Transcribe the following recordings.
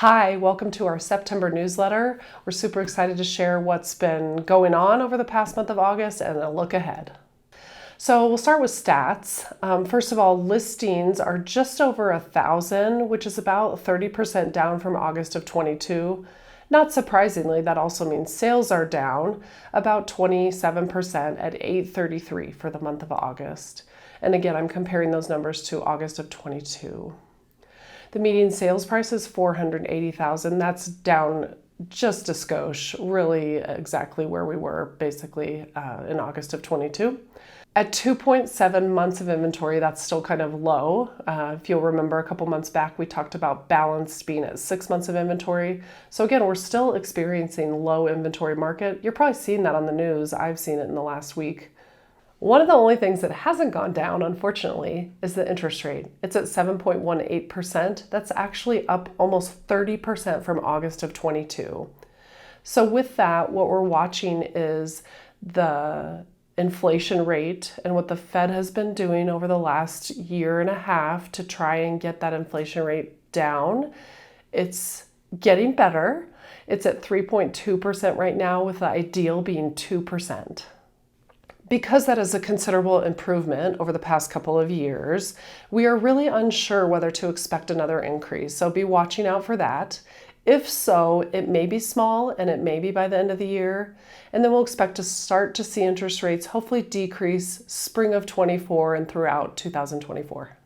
Hi, welcome to our September newsletter. We're super excited to share what's been going on over the past month of August and a look ahead. So we'll start with stats. First of all, listings are just over 1,000, which is about 30% down from August of 22. Not surprisingly, that also means sales are down about 27% at 833 for the month of August. And again, I'm comparing those numbers to August of 22. The median sales price is $480,000. That's down just a skosh, really exactly where we were basically in August of 22. At 2.7 months of inventory, that's still kind of low. If you'll remember a couple months back, we talked about balanced being at 6 months of inventory. So again, we're still experiencing low inventory market. You're probably seeing that on the news. I've seen it in the last week. One of the only things that hasn't gone down, unfortunately, is the interest rate. It's at 7.18%. That's actually up almost 30% from August of 22. So with that, what we're watching is the inflation rate and what the Fed has been doing over the last year and a half to try and get that inflation rate down. It's getting better. It's at 3.2% right now, with the ideal being 2%. Because that is a considerable improvement over the past couple of years, we are really unsure whether to expect another increase, so be watching out for that. If so, it may be small and it may be by the end of the year, and then we'll expect to start to see interest rates hopefully decrease spring of 24 and throughout 2024.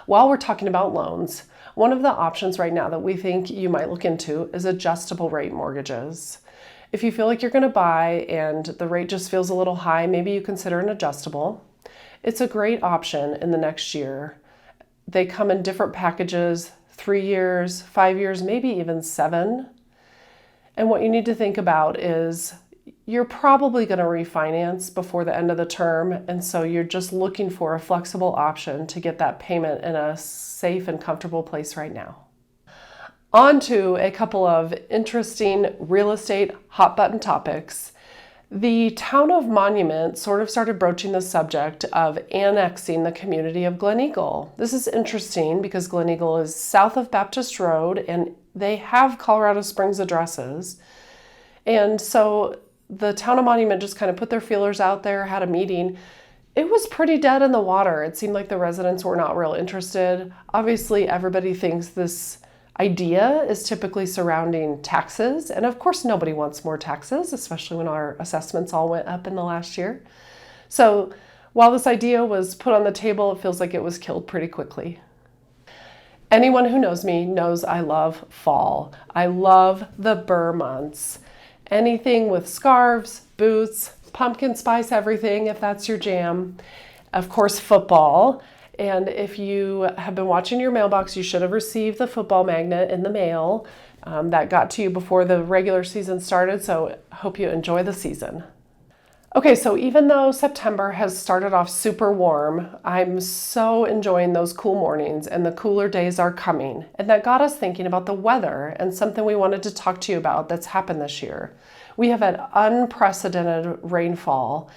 While we're talking about loans, one of the options right now that we think you might look into is adjustable rate mortgages. If you feel like you're going to buy and the rate just feels a little high, maybe you consider an adjustable. It's a great option in the next year. They come in different packages, 3 years, 5 years, maybe even 7. And what you need to think about is you're probably going to refinance before the end of the term, and so you're just looking for a flexible option to get that payment in a safe and comfortable place right now. On to a couple of interesting real estate hot button topics. The town of Monument sort of started broaching the subject of annexing the community of Glen Eagle. This is interesting because Glen Eagle is south of Baptist Road and they have Colorado Springs addresses. And so the town of Monument just kind of put their feelers out there, had a meeting. It was pretty dead in the water. It seemed like the residents were not real interested. Obviously, everybody thinks this idea is typically surrounding taxes, and of course nobody wants more taxes, especially when our assessments all went up in the last year. So while this idea was put on the table, it feels like it was killed pretty quickly. Anyone who knows me knows I love fall. I love the burr months. Anything with scarves, boots, pumpkin spice, everything, if that's your jam. Of course, football. And if you have been watching your mailbox, you should have received the football magnet in the mail. That got to you before the regular season started, so I hope you enjoy the season. Okay, so even though September has started off super warm, I'm so enjoying those cool mornings, and the cooler days are coming. And that got us thinking about the weather and something we wanted to talk to you about that's happened this year. We have had unprecedented rainfall.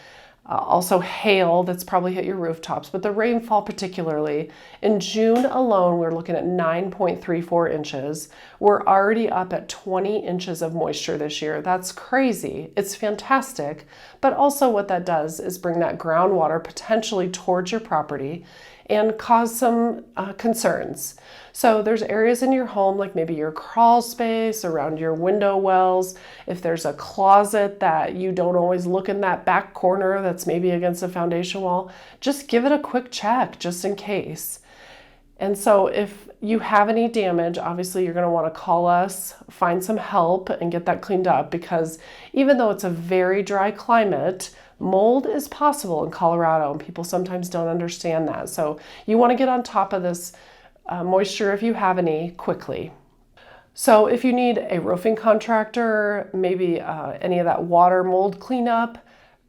Also hail that's probably hit your rooftops, but the rainfall particularly. In June alone, we're looking at 9.34 inches. We're already up at 20 inches of moisture this year. That's crazy. It's fantastic, but also what that does is bring that groundwater potentially towards your property and cause some concerns. So there's areas in your home, like maybe your crawl space, around your window wells. If there's a closet that you don't always look in that back corner that's maybe against a foundation wall, just give it a quick check just in case. And so if you have any damage, obviously you're going to want to call us, find some help, and get that cleaned up, because even though it's a very dry climate, mold is possible in Colorado, and people sometimes don't understand that. So you want to get on top of this moisture, if you have any, quickly. So if you need a roofing contractor, maybe any of that water mold cleanup,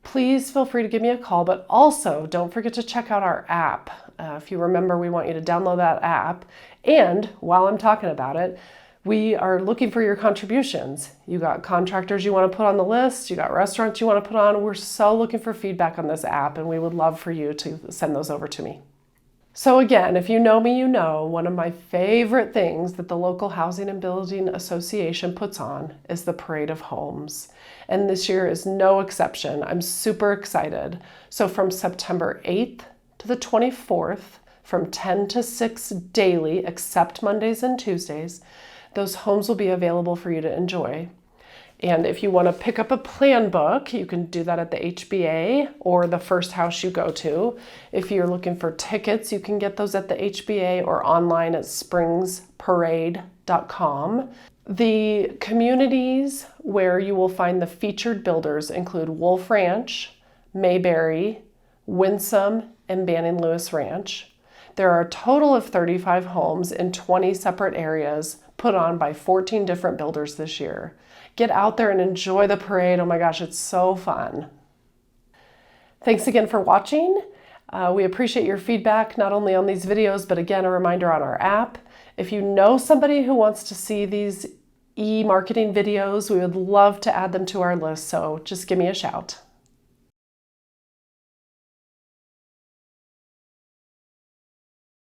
please feel free to give me a call, but also don't forget to check out our app. If you remember, we want you to download that app. And while I'm talking about it, we are looking for your contributions. You got contractors you want to put on the list, you got restaurants you want to put on. We're so looking for feedback on this app, and we would love for you to send those over to me. So again, if you know me, you know one of my favorite things that the local Housing and Building Association puts on is the Parade of Homes. And this year is no exception. I'm super excited. So from September 8th to the 24th, from 10 to 6 daily, except Mondays and Tuesdays, those homes will be available for you to enjoy. And if you want to pick up a plan book, you can do that at the HBA or the first house you go to. If you're looking for tickets, you can get those at the HBA or online at springsparade.com. The communities where you will find the featured builders include Wolf Ranch, Mayberry, Winsome, and Banning Lewis Ranch. There are a total of 35 homes in 20 separate areas put on by 14 different builders this year. Get out there and enjoy the parade. Oh my gosh, it's so fun. Thanks again for watching. We appreciate your feedback, not only on these videos, but again, a reminder on our app. If you know somebody who wants to see these e-marketing videos, we would love to add them to our list, so just give me a shout.